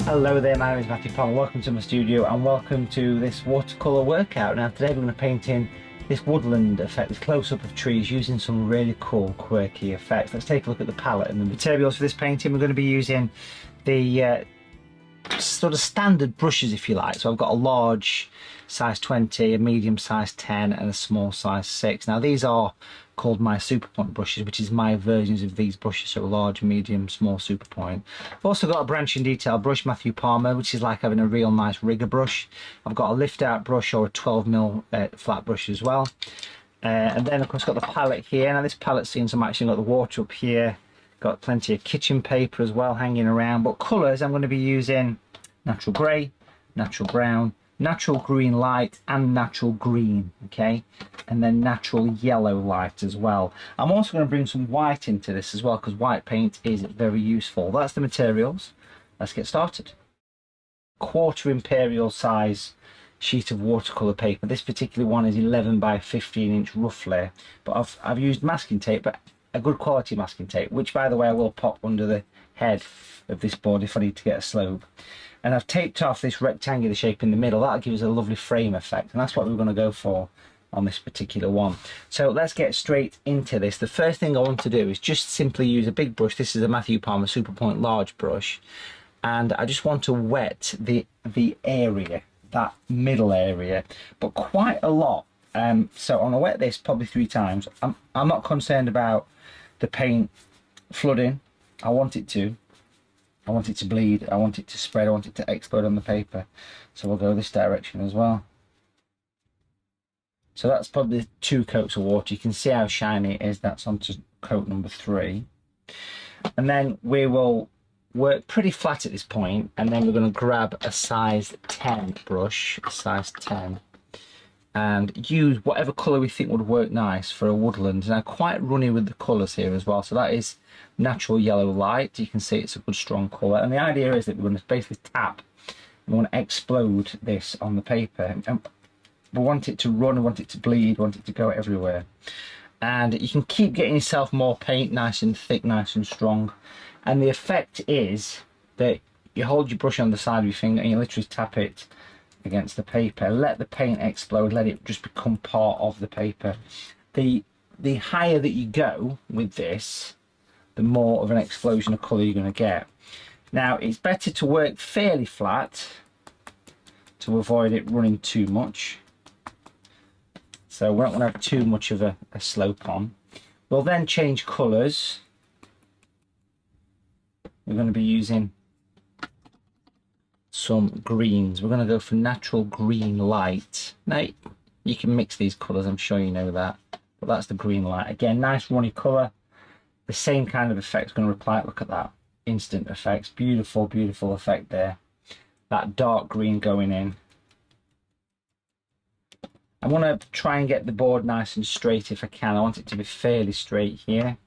Hello there, my name is Matthew Palmer. Welcome to my studio and welcome to this watercolour workout. Now today we're going to paint in this woodland effect, this close-up of trees using some really cool quirky effects. Let's take a look at the palette and the materials for this painting. We're going to be using the sort of standard brushes, if you like. So I've got a large size 20, a medium size 10 and a small size 6. Now these are called my super point brushes, which is my versions of these brushes, so large, medium, small, super point. I've also got a branching detail brush, Matthew Palmer, which is like having a real nice rigger brush. I've got a lift out brush or a 12mm flat brush as well. And then of course got the palette here. Now this palette's seen some action. Got the water up here, got plenty of kitchen paper as well hanging around. But colours, I'm going to be using natural grey, natural brown, natural green light and natural green, okay, and then natural yellow light as well. I'm also going to bring some white into this as well because white paint is very useful. That's the materials. Let's get started. 1/4 imperial size sheet of watercolour paper. This particular one is 11 by 15 inch roughly, but I've used masking tape, but a good quality masking tape, which by the way I will pop under the head of this board if I need to get a slope. And I've taped off this rectangular shape in the middle. That'll give us a lovely frame effect, and that's what we're going to go for on this particular one. So let's get straight into this. The first thing I want to do is just simply use a big brush. This is a Matthew Palmer Super Point large brush, and I just want to wet the area, that middle area, but quite a lot. So I'm going to wet this probably 3 times. I'm not concerned about the paint flooding. I want it to bleed, I want it to spread, I want it to explode on the paper. So we'll go this direction as well. So that's probably 2 coats of water. You can see how shiny it is. That's onto coat number 3. And then we will work pretty flat at this point, and then we're going to grab a size 10 brush, a size 10, and use whatever colour we think would work nice for a woodland. Now quite runny with the colours here as well, so that is natural yellow light. You can see it's a good strong colour, and the idea is that we're going to basically tap and we want to explode this on the paper, and we want it to run, we want it to bleed, we want it to go everywhere. And you can keep getting yourself more paint, nice and thick, nice and strong, and the effect is that you hold your brush on the side of your finger and you literally tap it against the paper, let the paint explode, let it just become part of the paper. The higher that you go with this, the more of an explosion of colour you're going to get. Now it's better to work fairly flat to avoid it running too much, so we're not going to have too much of a slope on. We'll then change colours. We're going to be using some greens. We're going to go for natural green light. Now you can mix these colours, I'm sure you know that, but that's the green light. Again, nice runny colour. The same kind of effect is going to apply. Look at that instant effects. Beautiful, beautiful effect there. That dark green going in. I want to try and get the board nice and straight if I can. I want it to be fairly straight here.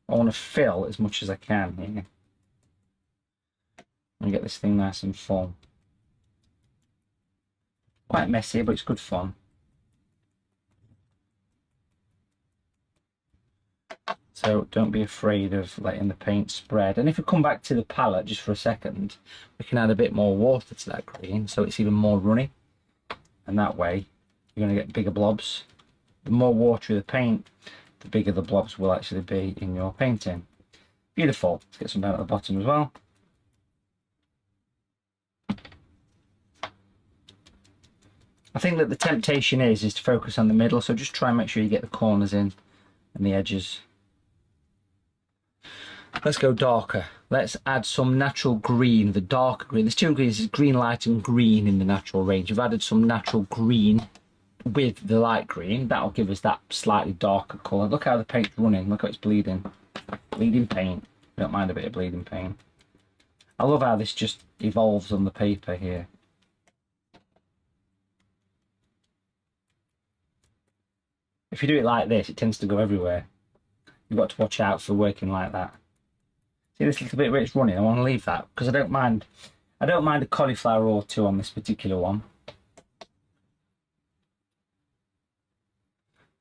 I want to fill as much as I can here and get this thing nice and full. Quite messy, but it's good fun. So don't be afraid of letting the paint spread. And if we come back to the palette just for a second, we can add a bit more water to that green so it's even more runny. And that way you're going to get bigger blobs. The more watery the paint, the bigger the blobs will actually be in your painting. Beautiful. Let's get some down at the bottom as well. I think that the temptation is to focus on the middle, so just try and make sure you get the corners in and the edges. Let's go darker. Let's add some natural green, the darker green. There's 2 greens, there's green light and green in the natural range. I've added some natural green with the light green. That'll give us that slightly darker colour. Look how the paint's running, look how it's bleeding. Bleeding paint. I don't mind a bit of bleeding paint. I love how this just evolves on the paper here. If you do it like this, it tends to go everywhere. You've got to watch out for working like that. See this little bit where it's running? I want to leave that because I don't mind a cauliflower or 2 on this particular one.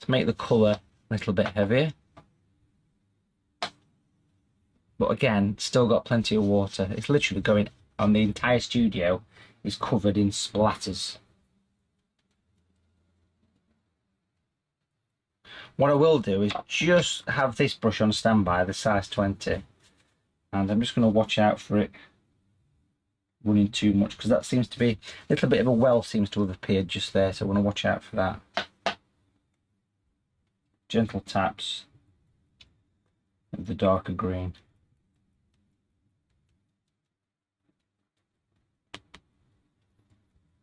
To make the colour a little bit heavier. But again, still got plenty of water. It's literally going on the entire studio is covered in splatters. What I will do is just have this brush on standby, the size 20, and I'm just going to watch out for it running too much, because that seems to be a little bit of a well seems to have appeared just there, so I want to watch out for that. Gentle taps of the darker green.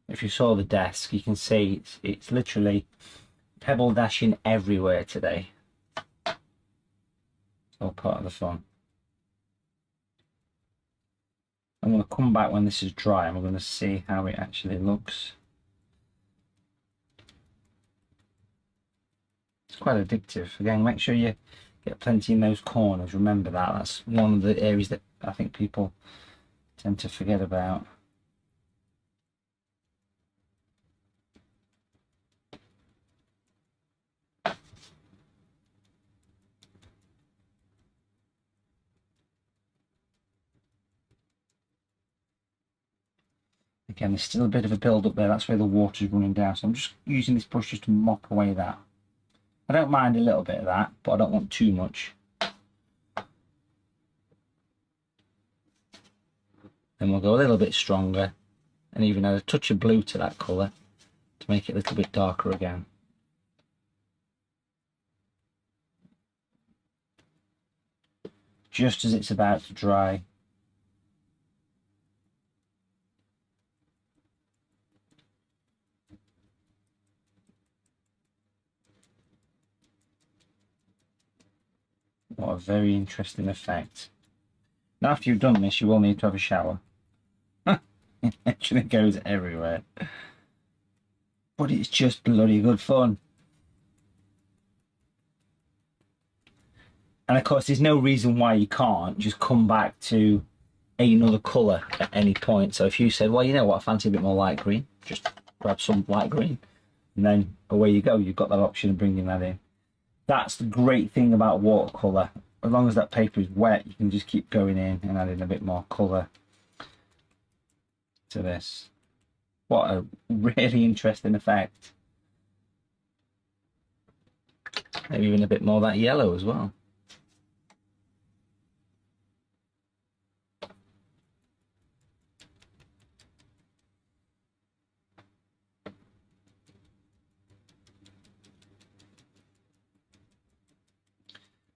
If you saw the desk, you can see it's literally pebble dashing everywhere today. It's all part of the fun. I'm going to come back when this is dry and we're going to see how it actually looks. It's quite addictive. Again, make sure you get plenty in those corners. Remember that. That's one of the areas that I think people tend to forget about. Again, there's still a bit of a build up there. That's where the water's running down. So I'm just using this brush just to mop away that. I don't mind a little bit of that, but I don't want too much. Then we'll go a little bit stronger and even add a touch of blue to that colour to make it a little bit darker again. Just as it's about to dry. What a very interesting effect. Now after you've done this, you will need to have a shower. It actually goes everywhere. But it's just bloody good fun. And of course, there's no reason why you can't just come back to another colour at any point. So if you said, well, you know what, I fancy a bit more light green, just grab some light green. And then away you go. You've got that option of bringing that in. That's the great thing about watercolour. As long as that paper is wet, you can just keep going in and adding a bit more colour to this. What a really interesting effect. Maybe even a bit more of that yellow as well.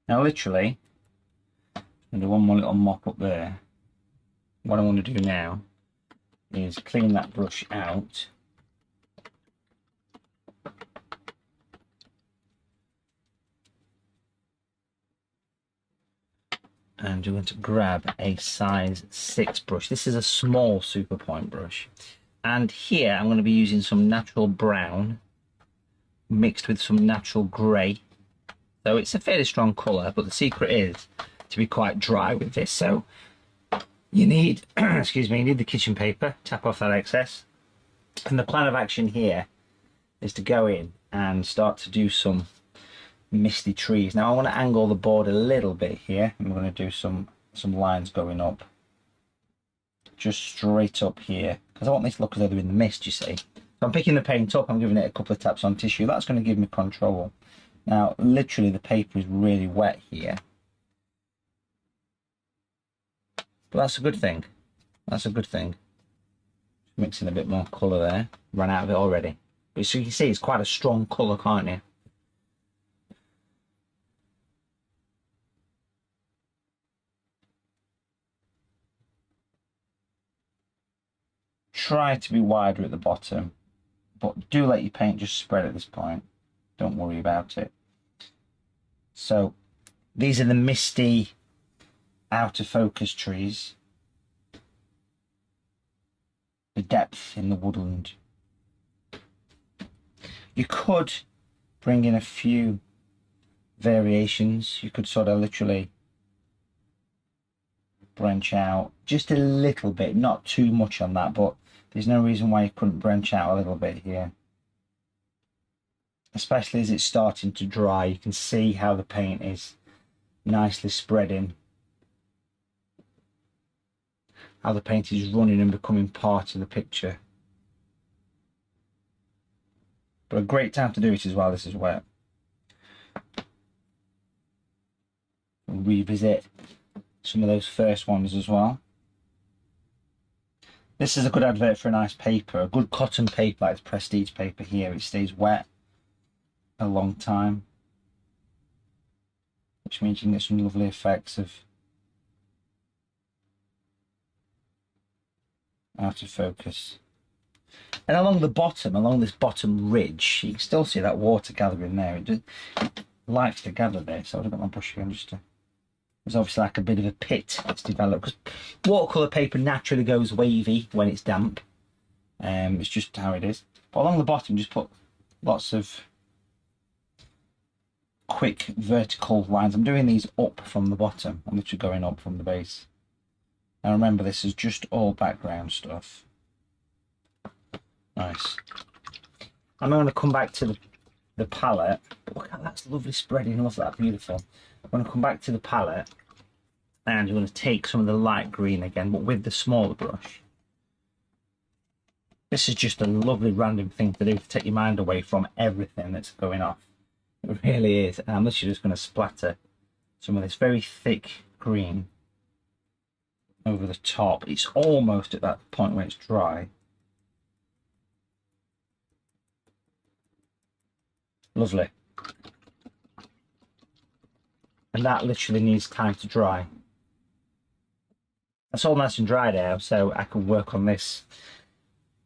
Now literally, I'm going to do one more little mop up there. What I want to do now is clean that brush out. And you're going to grab a size 6 brush. This is a small super point brush. And here I'm going to be using some natural brown mixed with some natural grey. So it's a fairly strong colour, but the secret is to be quite dry with this. So you need, excuse me, you need the kitchen paper, tap off that excess. And the plan of action here is to go in and start to do some misty trees. Now I want to angle the board a little bit here. I'm going to do some lines going up. Just straight up here. Because I want this to look as though they're in the mist, you see. So I'm picking the paint up, I'm giving it a couple of taps on tissue. That's going to give me control. Now, literally, the paper is really wet here. But that's a good thing. That's a good thing. Mixing a bit more colour there. Ran out of it already. But so you can see it's quite a strong colour, can't you? Try to be wider at the bottom. But do let your paint just spread at this point. Don't worry about it. So these are the misty outer focus trees. The depth in the woodland. You could bring in a few variations. You could sort of literally branch out just a little bit, not too much on that, but there's no reason why you couldn't branch out a little bit here. Especially as it's starting to dry, you can see how the paint is nicely spreading. how the paint is running and becoming part of the picture. But a great time to do it as well, this is wet. Revisit some of those first ones as well. This is a good advert for a nice paper, a good cotton paper like this Prestige paper here. It stays wet a long time, which means you can get some lovely effects of out of focus. And along the bottom, along this bottom ridge, you can still see that water gathering there. It just likes to gather there. So I've got my brush again just to... There's obviously like a bit of a pit that's developed, because watercolour paper naturally goes wavy when it's damp. It's just how it is. But along the bottom, just put lots of quick vertical lines. I'm doing these up from the bottom. I'm literally going up from the base. Now remember, this is just all background stuff. Nice. I'm going to come back to the palette. Look at that's lovely spreading. Look at that, beautiful. I'm going to come back to the palette and I'm going to take some of the light green again, but with the smaller brush. This is just a lovely random thing to do to take your mind away from everything that's going off. It really is. And I'm literally just going to splatter some of this very thick green over the top. It's almost at that point where it's dry. Lovely. And that literally needs time to dry. That's all nice and dry now, so I can work on this.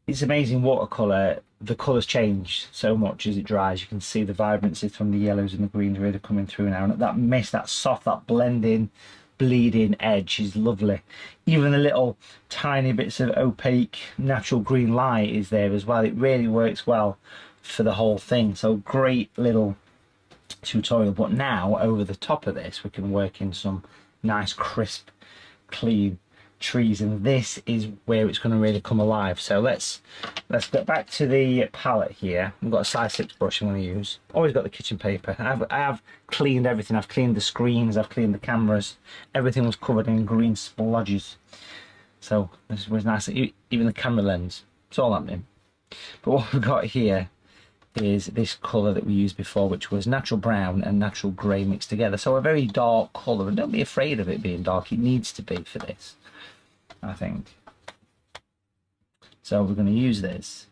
It's amazing watercolour. The colours change so much as it dries. You can see the vibrancy from the yellows and the greens really coming through now. And that mist, that soft, that blending, bleeding edge is lovely. Even the little tiny bits of opaque natural green light is there as well. It really works well for the whole thing. So great little tutorial. But now over the top of this, we can work in some nice, crisp, clean trees, and this is where it's going to really come alive. So let's get back to the palette here. I've got a size 6 brush I'm going to use. Always got the kitchen paper. I have cleaned everything. I've cleaned the screens, I've cleaned the cameras. Everything was covered in green splodges, so this was nice. Even the camera lens, it's all happening. But what we've got here is this colour that we used before, which was natural brown and natural grey mixed together. So a very dark colour, and don't be afraid of it being dark. It needs to be for this, I think. So we're going to use this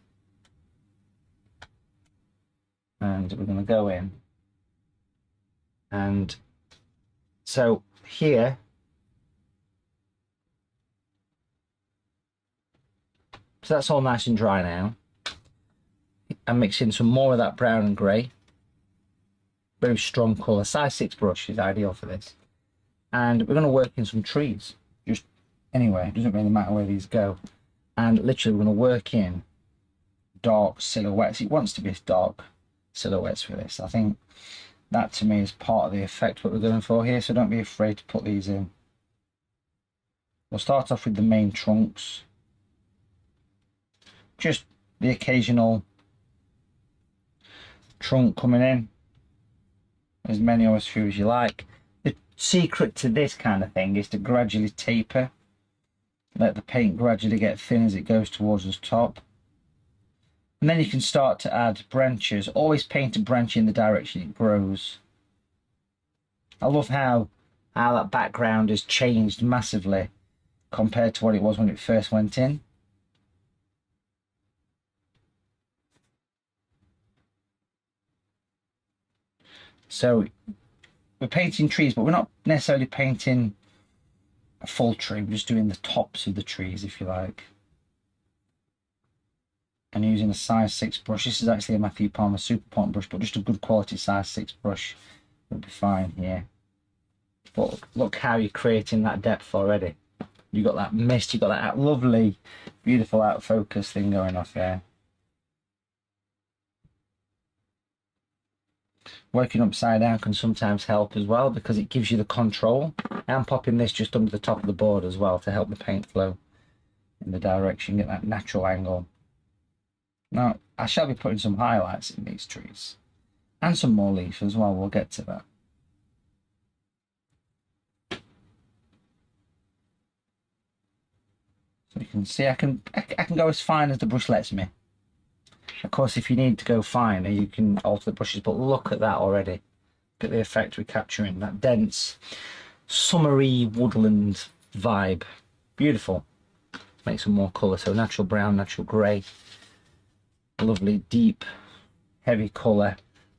and we're going to go in, and so here so that's all nice and dry now. I'm mixing some more of that brown and grey. Very strong colour. Size 6 brush is ideal for this. And we're going to work in some trees. Just anyway, it doesn't really matter where these go. And literally we're going to work in dark silhouettes. It wants to be dark silhouettes for this. I think that to me is part of the effect what we're going for here. So don't be afraid to put these in. We'll start off with the main trunks. Just the occasional trunk coming in, as many or as few as you like. The secret to this kind of thing is to gradually taper, let the paint gradually get thin as it goes towards the top, and then you can start to add branches. Always paint a branch in the direction it grows. I love how that background has changed massively compared to what it was when it first went in. So we're painting trees, but we're not necessarily painting a full tree. We're just doing the tops of the trees, if you like. And using a size 6 brush. This is actually a Matthew Palmer Super Point brush, but just a good quality size 6 brush will be fine here. But look how you're creating that depth already. You got that mist, you got that lovely, beautiful out of focus thing going off here. Working upside down can sometimes help as well, because it gives you the control. I'm popping this just under the top of the board as well to help the paint flow in the direction, get that natural angle. Now I shall be putting some highlights in these trees and some more leaf as well. We'll get to that. You can see I can go as fine as the brush lets me. Of course, if you need to go finer, you can alter the brushes, but look at that already. Look at the effect we're capturing, that dense, summery woodland vibe. Beautiful. Let's make some more colour. So natural brown, natural grey. Lovely, deep, heavy colour.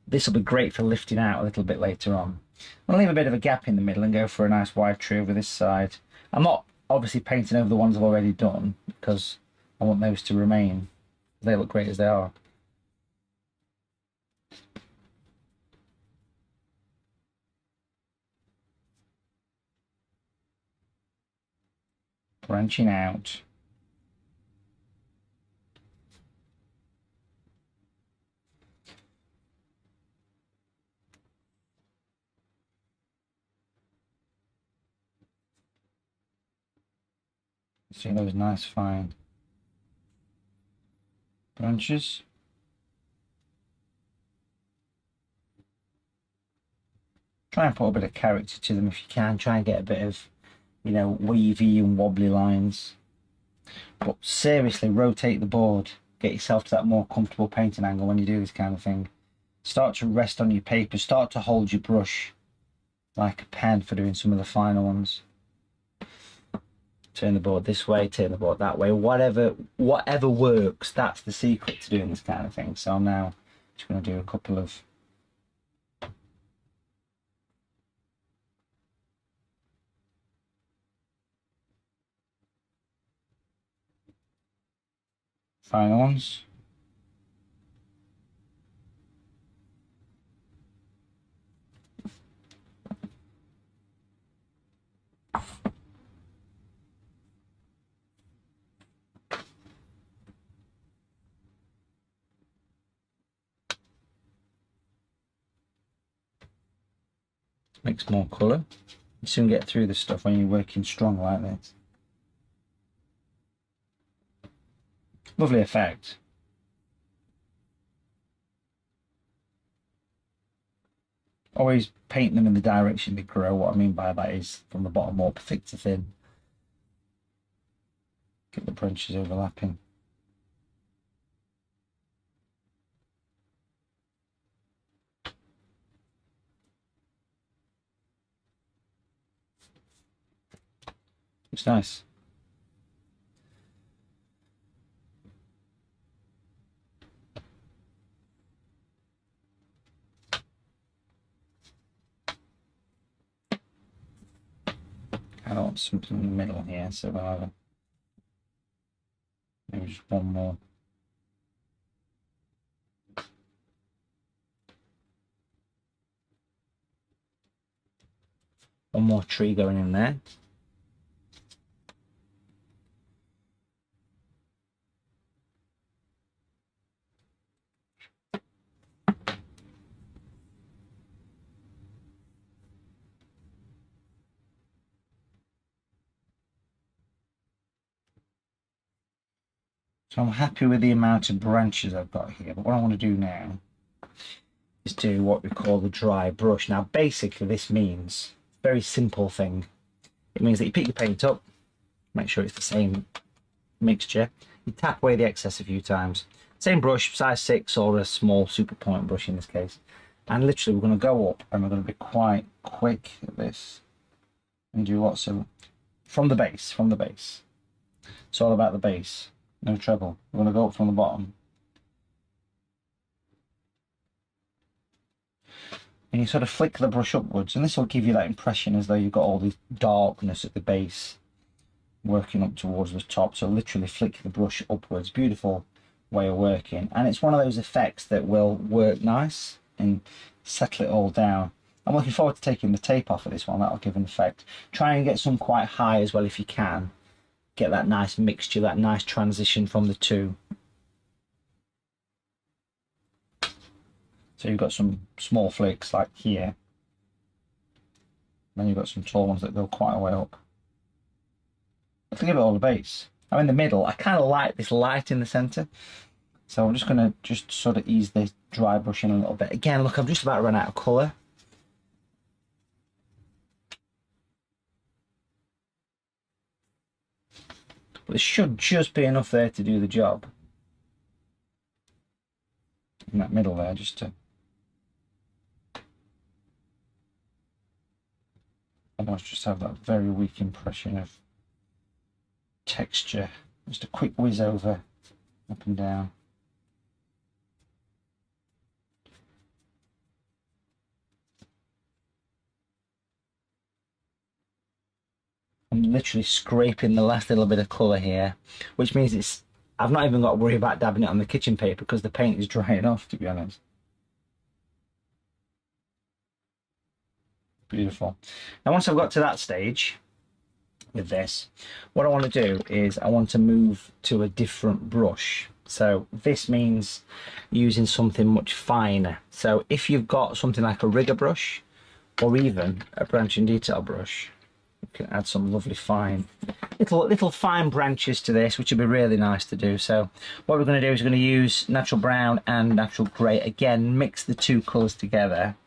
This will be great for lifting out a little bit later on. I'm going to leave a bit of a gap in the middle and go for a nice wide tree over this side. I'm not obviously painting over the ones I've already done because I want those to remain. They look great as they are. Branching out. See those nice fine branches. Try and put a bit of character to them if you can. Try and get a bit of, you know, wavy and wobbly lines. But seriously, rotate the board. Get yourself to that more comfortable painting angle when you do this kind of thing. Start to rest on your paper. Start to hold your brush like a pen for doing some of the finer ones. Turn the board this way, turn the board that way. Whatever works, that's the secret to doing this kind of thing. So I'm now just going to do a couple of final ones. Makes more colour. You soon get through the stuff when you're working strong like this. Lovely effect. Always paint them in the direction they grow. What I mean by that is from the bottom up, thick to thin. Get the branches overlapping. It's nice. I want something in the middle here, so we'll have maybe just one more. One more tree going in there. So I'm happy with the amount of branches I've got here, but what I want to do now is do what we call the dry brush. Now basically this means, very simple thing, it means that you pick your paint up, make sure it's the same mixture, you tap away the excess a few times, same brush, size 6 or a small super point brush in this case, and literally we're going to go up and we're going to be quite quick at this and do lots of, from the base, it's all about the base. No treble. We're going to go up from the bottom. And you sort of flick the brush upwards, and this will give you that impression as though you've got all this darkness at the base working up towards the top. So literally flick the brush upwards. Beautiful way of working. And it's one of those effects that will work nice and settle it all down. I'm looking forward to taking the tape off of this one. That'll give an effect. Try and get some quite high as well if you can. Get that nice mixture, that nice transition from the two. So you've got some small flicks like here. Then you've got some tall ones that go quite a way up. To give it all the base. I'm in the middle. I kind of like this light in the centre. So I'm just going to sort of ease the dry brush in a little bit. Again, look, I'm just about to run out of colour. but there should just be enough there to do the job. In that middle there, just to almost just have that very weak impression of texture. Just a quick whiz over, up and down. I'm literally scraping the last little bit of colour here, which means I've not even got to worry about dabbing it on the kitchen paper because the paint is drying off, to be honest. Beautiful. Now once I've got to that stage with this, what I want to do is I want to move to a different brush. So this means using something much finer. So if you've got something like a rigger brush or even a branch and detail brush, you can add some lovely fine little fine branches to this, which would be really nice to do. So what we're going to do is we're going to use natural brown and natural grey. Again, mix the two colours together,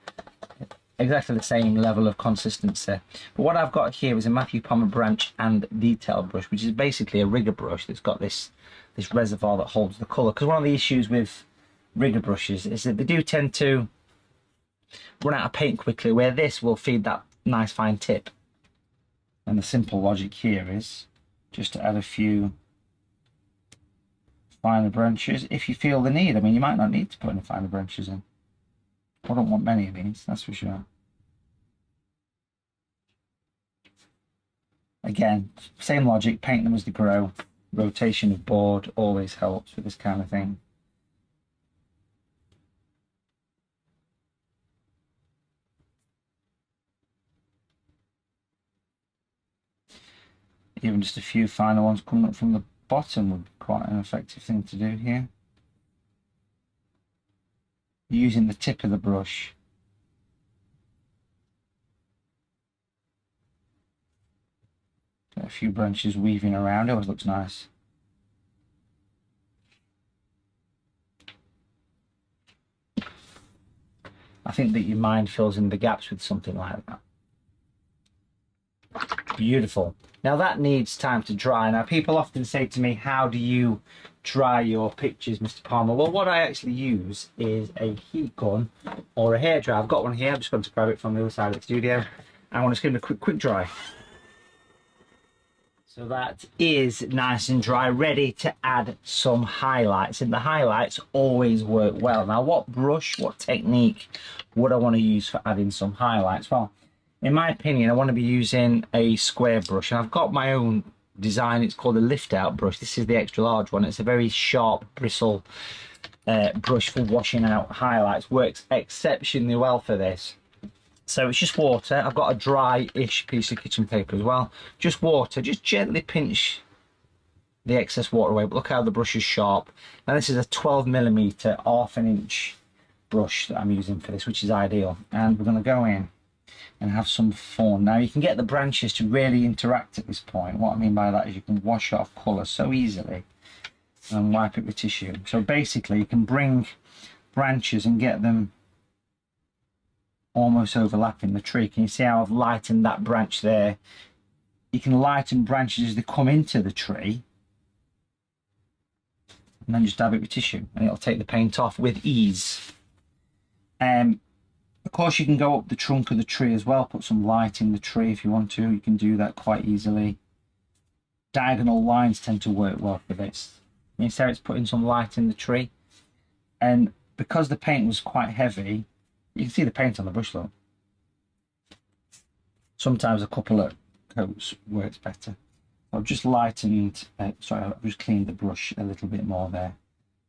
exactly the same level of consistency. But what I've got here is a Matthew Palmer branch and detail brush, which is basically a rigger brush that's got this reservoir that holds the colour. Because one of the issues with rigger brushes is that they do tend to run out of paint quickly, where this will feed that nice fine tip. And the simple logic here is just to add a few finer branches if you feel the need. I mean, you might not need to put any finer branches in. I don't want many of these, that's for sure. Again, same logic, paint them as they grow. Rotation of board always helps with this kind of thing. Even just a few finer ones coming up from the bottom would be quite an effective thing to do here. Using the tip of the brush. Got a few branches weaving around, it always looks nice. I think that your mind fills in the gaps with something like that. Beautiful. Now that needs time to dry. Now people often say to me, how do you dry your pictures, Mr. Palmer? Well, what I actually use is a heat gun or a hairdryer. I've got one here. I'm just going to grab it from the other side of the studio. I want to give it a quick dry. So that is nice and dry, ready to add some highlights. And the highlights always work well. Now, what brush, what technique would I want to use for adding some highlights? Well, in my opinion, I want to be using a square brush. And I've got my own design. It's called a lift out brush. This is the extra large one. It's a very sharp bristle brush for washing out highlights. Works exceptionally well for this. So it's just water. I've got a dry-ish piece of kitchen paper as well. Just water. Just gently pinch the excess water away. But look how the brush is sharp. Now this is a 12mm, half-an-inch brush that I'm using for this, which is ideal. And we're going to go in and have some fun. Now you can get the branches to really interact at this point. What I mean by that is you can wash off colour so easily and wipe it with tissue. So basically you can bring branches and get them almost overlapping the tree. Can you see how I've lightened that branch there? You can lighten branches as they come into the tree and then just dab it with tissue and it'll take the paint off with ease. Of course you can go up the trunk of the tree as well, put some light in the tree if you want to. You can do that quite easily. Diagonal lines tend to work well for this. You see how it's putting some light in the tree, and because the paint was quite heavy, you can see the paint on the brush though. Sometimes a couple of coats works better. I've just lightened, sorry, I've just cleaned the brush a little bit more there.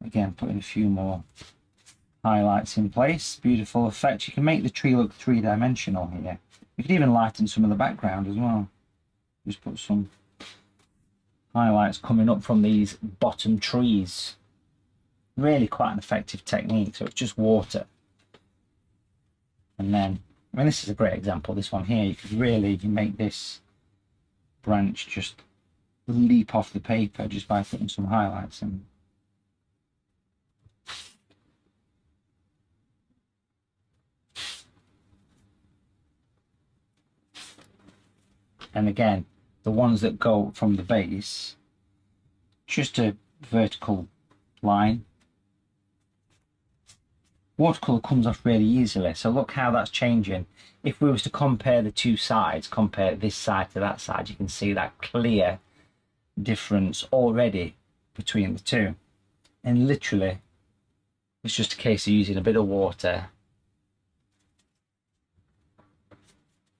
Again, putting a few more highlights in place. Beautiful effect. You can make the tree look three-dimensional here. You can even lighten some of the background as well. Just put some highlights coming up from these bottom trees. Really quite an effective technique. So it's just water. And then, I mean, this is a great example, this one here. You could really make this branch just leap off the paper just by putting some highlights in. And again, the ones that go from the base, just a vertical line. Watercolour comes off really easily, so look how that's changing. If we was to compare the two sides, compare this side to that side, you can see that clear difference already between the two. And literally, it's just a case of using a bit of water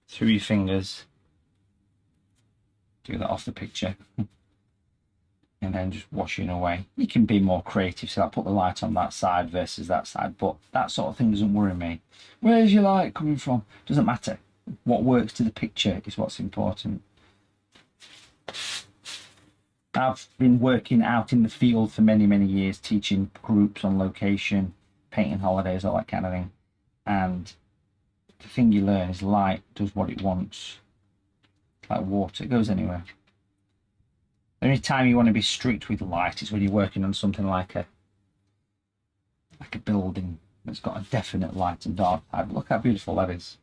through your fingers. Do that off the picture. And then just washing away. You can be more creative, so I'll put the light on that side versus that side, but that sort of thing doesn't worry me. Where's your light coming from? Doesn't matter. What works to the picture is what's important. I've been working out in the field for many, many years, teaching groups on location, painting holidays, all that kind of thing. And the thing you learn is light does what it wants. Like water, it goes anywhere. The only time you want to be strict with light is when you're working on something like a building that's got a definite light and dark side. Look how beautiful that is.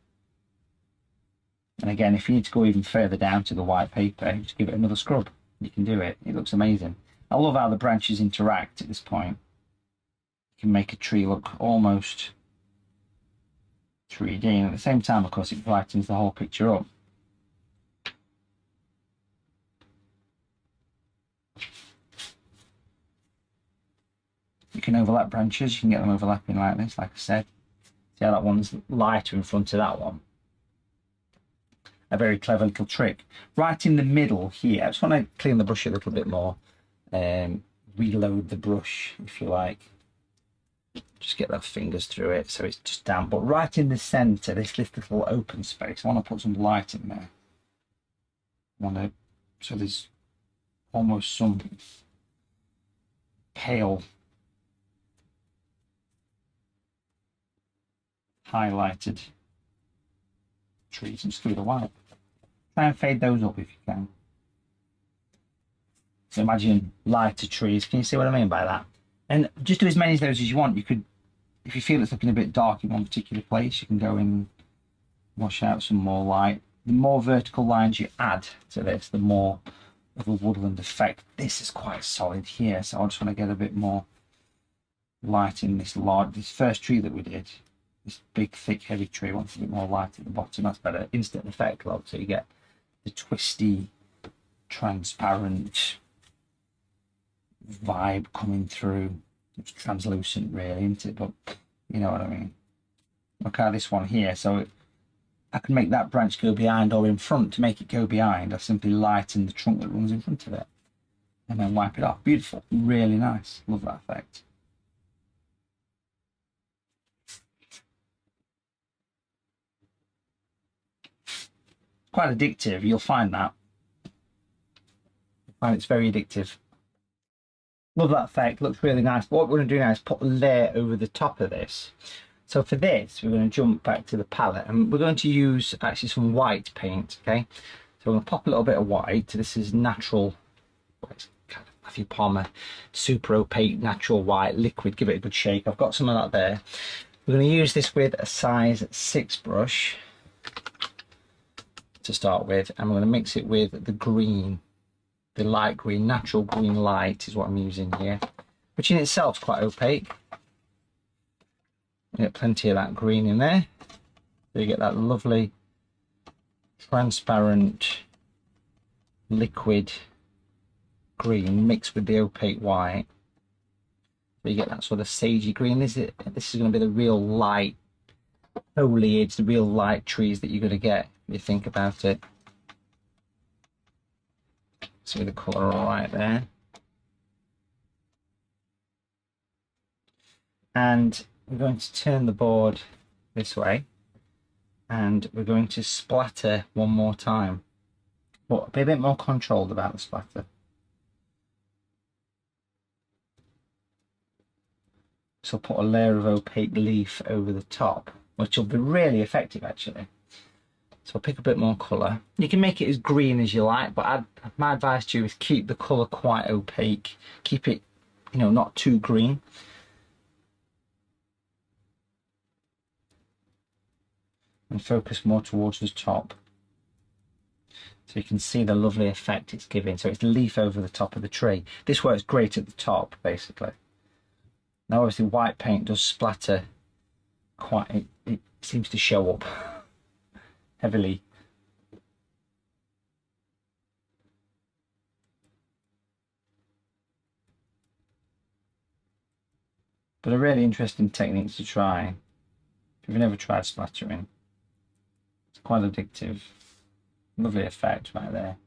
And again, if you need to go even further down to the white paper, just give it another scrub. You can do it. It looks amazing. I love how the branches interact at this point. You can make a tree look almost 3D, and at the same time, of course, it brightens the whole picture up. You can overlap branches, you can get them overlapping like this, like I said. See how that one's lighter in front of that one? A very clever little trick. Right in the middle here, I just want to clean the brush a little bit more. Reload the brush, if you like. Just get those fingers through it so it's just down. But right in the centre, this little open space, I want to put some light in there. So there's almost some pale highlighted trees and just do the white. Try and fade those up if you can. So imagine lighter trees. Can you see what I mean by that? And just do as many of those as you want. You could, if you feel it's looking a bit dark in one particular place, you can go in and wash out some more light. The more vertical lines you add to this, the more of a woodland effect. This is quite solid here, so I just want to get a bit more light in this first tree that we did. This big, thick, heavy tree wants a bit more light at the bottom. That's better. Instant effect, log. So you get the twisty, transparent vibe coming through. It's translucent, really, isn't it? But you know what I mean. Look at this one here. So I can make that branch go behind or in front. To make it go behind, I simply lighten the trunk that runs in front of it and then wipe it off. Beautiful. Really nice. Love that effect. Quite addictive, you'll find that. You'll find it's very addictive. Love that effect, looks really nice. But what we're going to do now is put a layer over the top of this. So for this, we're going to jump back to the palette and we're going to use actually some white paint, okay? So I'm going to pop a little bit of white. This is natural, it's kind of Matthew Palmer, super opaque, natural white, liquid, give it a good shake. I've got some of that there. We're going to use this with a size 6 brush to start with, and we're going to mix it with the green, the light green, natural green light is what I'm using here, which in itself is quite opaque. You get plenty of that green in there, so you get that lovely transparent liquid green mixed with the opaque white. So you get that sort of sagey green. This is going to be the real light foliage, the real light trees that you're going to get. You think about it. See the colour all right there. And we're going to turn the board this way and we're going to splatter one more time, but be a bit more controlled about the splatter. So I'll put a layer of opaque leaf over the top, which will be really effective actually. So I'll pick a bit more colour. You can make it as green as you like, but my advice to you is keep the colour quite opaque. Keep it, you know, not too green. And focus more towards the top. So you can see the lovely effect it's giving. So it's leaf over the top of the tree. This works great at the top, basically. Now obviously white paint does splatter quite, it seems to show up heavily. But a really interesting technique to try if you've never tried splattering. It's quite addictive. Lovely effect right there.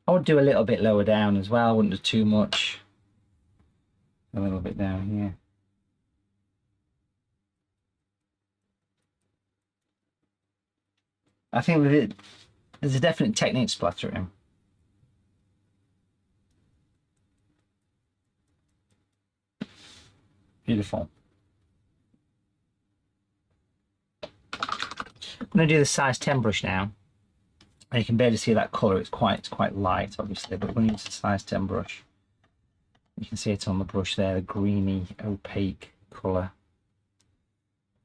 I would do a little bit lower down as well. I wouldn't do too much. A little bit down here. I think with it, there's a definite technique splattering. Beautiful. I'm going to do the size 10 brush now. And you can barely see that colour, it's quite light obviously, but when you use the size 10 brush, you can see it on the brush there, the greeny, opaque colour.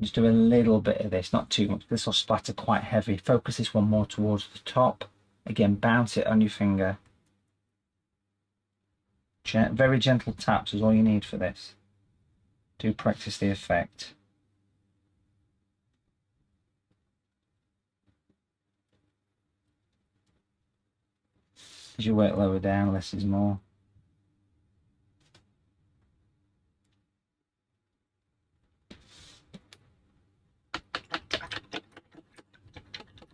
Just do a little bit of this, not too much. This will splatter quite heavy. Focus this one more towards the top. Again, bounce it on your finger. Very gentle taps is all you need for this. Do practice the effect. As you work lower down, less is more.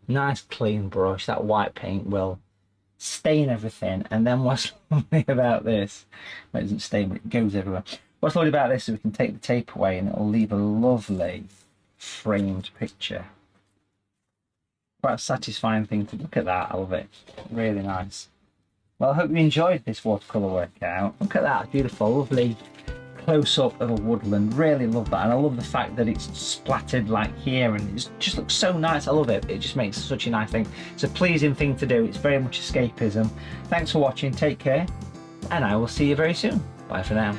Nice clean brush. That white paint will stain everything, and then what's lovely about this, well, it doesn't stain but it goes everywhere. What's lovely about this is we can take the tape away and it'll leave a lovely framed picture. Quite a satisfying thing to look at that. I love it. Really nice. Well, I hope you enjoyed this watercolour workout. Look at that beautiful, lovely close-up of a woodland. Really love that, and I love the fact that it's splattered like here, and it just looks so nice. I love it. It just makes such a nice thing. It's a pleasing thing to do. It's very much escapism. Thanks for watching. Take care, and I will see you very soon. Bye for now.